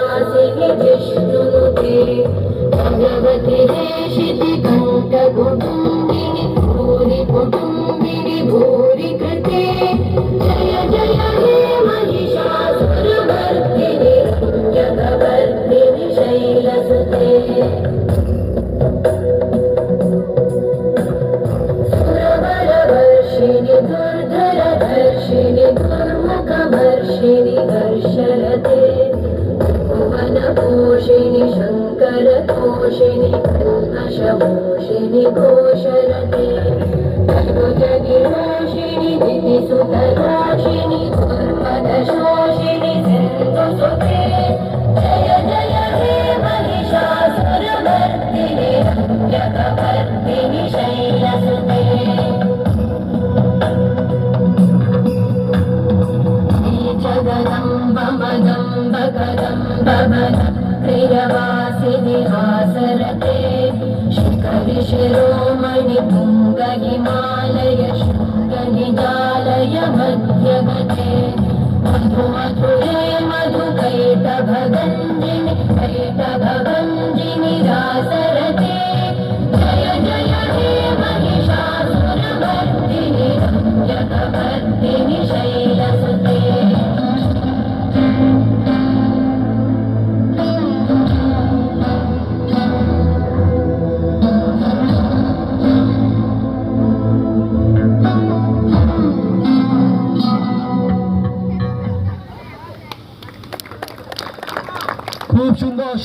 विलासिनि विष्णुनुते भगवति हेशितिकण्ठकुटुम्बिनि भूरि कुटुम्बिनि भूरि कृते जय जय हे महिषासुरमर्दिनि रम्यकवर्दिनि शैलसुते सुरवरवर्षिणि दुर्धरधर्षिणि दुर्मुखमर्षिणि हर्षरते भुवनपोषिणि शङ्करतोषिणि कल्मषमोषिणि घोषरते जनिरोषिणि दितिसुतराशिनि दुर्मदशोषिणि सिन्धुसुते जय जय हे महिषासुरमर्दिनि रम्यकवर्दिनि शैलसुते जगदम्ब मदम्ब कदम्ब प्रियवासिनि हासरते शिखरि शिरोमणि तुङ्ग हिमालय शृङ्ग निजालय मध्यगते मधु मधुरे मधुकैटभगञ्जिनि रासरते जय जय हे महिषासुरमर्दिनि रम्यकवर्दिनि शैलसुते खूब सुंदर।